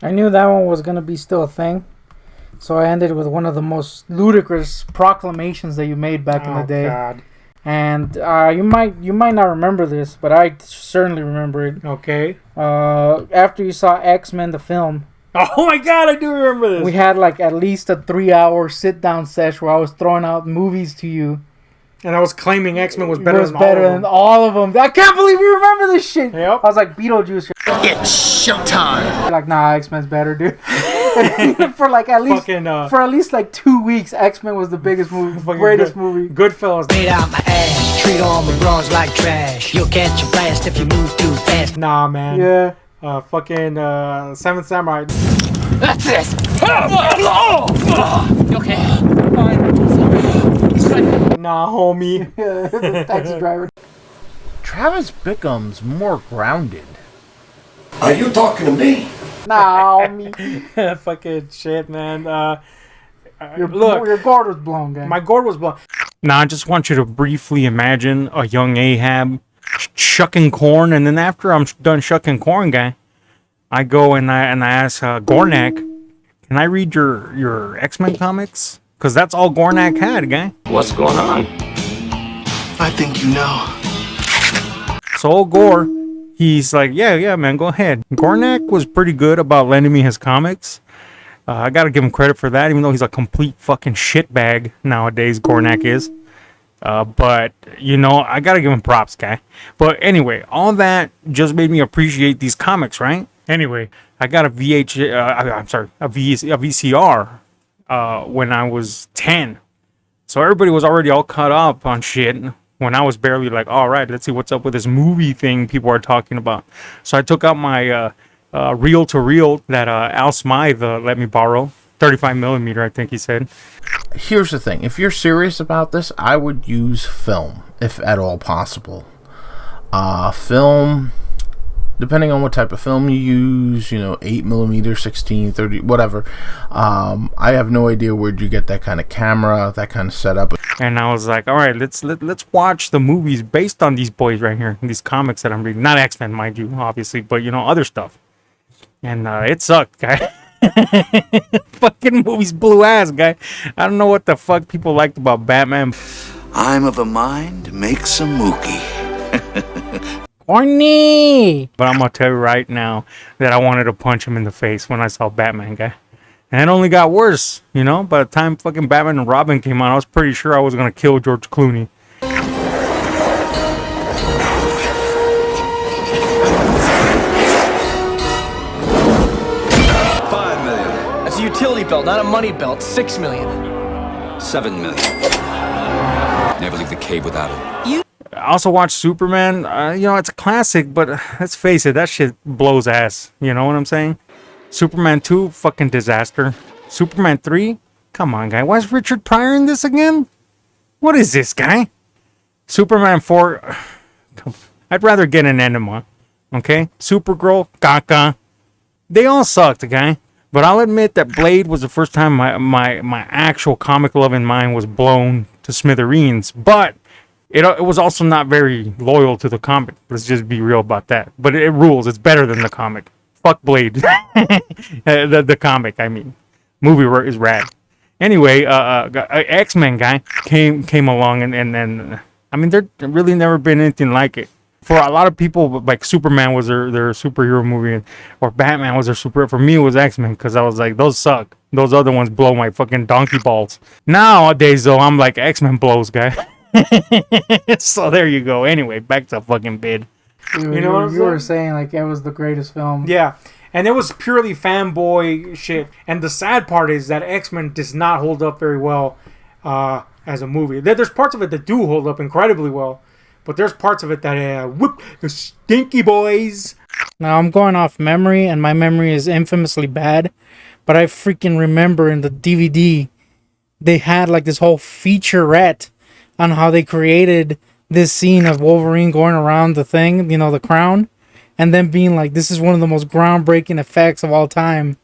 I knew that one was gonna be still a thing, so I ended with one of the most ludicrous proclamations that you made back in the day. God. And you might not remember this, but I certainly remember it. Okay. After you saw X-Men the film. Oh my God, I do remember this. We had like at least a 3-hour sit-down session where I was throwing out movies to you. And I was claiming X-Men was better than all of them. I can't believe you remember this shit. Yep. I was like, Beetlejuice. It's showtime. Like, nah, X-Men's better, dude. For at least like 2 weeks, X-Men was the biggest movie, greatest movie. Goodfellas. Made out my ass, treat all my bras like trash. You'll catch a blast if you move too fast. Nah, man. Yeah. Seventh Samurai. That's it. You okay? Fine. Nah, homie. The taxi driver. Travis Bickham's more grounded. Are you talking to me? Nah, me. Fucking shit, man. Your gourd was blown, guy. My gourd was blown. Nah, I just want you to briefly imagine a young Ahab shucking corn, and then after I'm done shucking corn, guy, I go and I ask Gornak, can I read your X-Men comics? Because that's all Gornak had, guy. What's going on? I think you know. So old Gore, he's like, yeah, man, go ahead. Gornak was pretty good about lending me his comics. I gotta give him credit for that, even though he's a complete fucking shitbag nowadays, Gornak is. But, I gotta give him props, guy. But anyway, all that just made me appreciate these comics, right? Anyway, I got a VCR when I was 10. So everybody was already all caught up on shit when I was barely like, all right, let's see what's up with this movie thing people are talking about. So I took out my reel-to-reel that Al Smythe let me borrow. 35 millimeter, I think he said. Here's the thing. If you're serious about this, I would use film, if at all possible. Film, depending on what type of film you use, 8 millimeter, 16, 30, whatever. I have no idea where'd you get that kind of camera, that kind of setup. And I was like, all right, let's watch the movies based on these boys right here, these comics that I'm reading. Not X-Men, mind you, obviously, but other stuff. And it sucked, guy. Fucking movies blew ass, guy. I don't know what the fuck people liked about Batman. I'm of a mind, make some mookie. Corny! But I'm gonna tell you right now that I wanted to punch him in the face when I saw Batman, guy. And it only got worse, By the time fucking Batman and Robin came on, I was pretty sure I was gonna kill George Clooney. Utility belt, not a money belt. 6 million. 7 million. Never leave the cave without it. I also watched Superman. It's a classic, but let's face it, that shit blows ass. You know what I'm saying? Superman 2, fucking disaster. Superman 3, come on, guy. Why is Richard Pryor in this again? What is this, guy? Superman 4, I'd rather get an enema. Okay? Supergirl, caca. They all sucked, guy. But I'll admit that Blade was the first time my actual comic-loving mind was blown to smithereens. But it was also not very loyal to the comic. Let's just be real about that. But it rules. It's better than the comic. Fuck Blade. the comic, I mean. Movie is rad. Anyway, X-Men guy came along and I mean, there really never been anything like it. For a lot of people, like Superman was their superhero movie, or Batman was their superhero. For me, it was X-Men, because I was like, those suck. Those other ones blow my fucking donkey balls. Nowadays, though, I'm like, X-Men blows, guy. So there you go. Anyway, back to fucking bid. You know what you were saying? Like, it was the greatest film. Yeah. And it was purely fanboy shit. And the sad part is that X-Men does not hold up very well as a movie. There's parts of it that do hold up incredibly well. But there's parts of it that whoop the stinky boys. Now I'm going off memory, and my memory is infamously bad. But I freaking remember in the DVD, they had like this whole featurette on how they created this scene of Wolverine going around the thing, the crown, and then being like, this is one of the most groundbreaking effects of all time.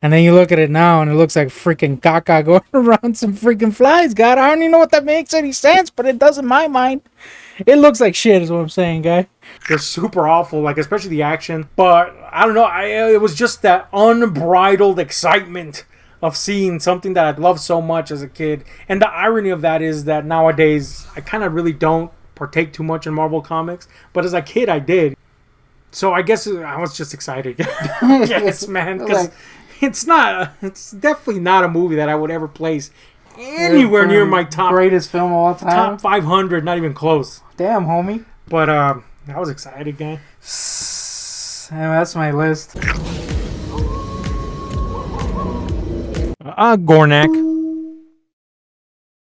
And then you look at it now, and it looks like freaking caca going around some freaking flies. God, I don't even know what that makes any sense, but it does in my mind. It looks like shit is what I'm saying, guy. They're super awful, like especially the action. But I don't know, it was just that unbridled excitement of seeing something that I'd loved so much as a kid. And the irony of that is that nowadays I kind of really don't partake too much in Marvel comics, but as a kid I did. So I guess I was just excited. Yes, man, because it's definitely not a movie that I would ever place anywhere near my top greatest film of all time. Top 500, not even close. Damn, homie. But I was excited, guy. And that's my list. Gornak.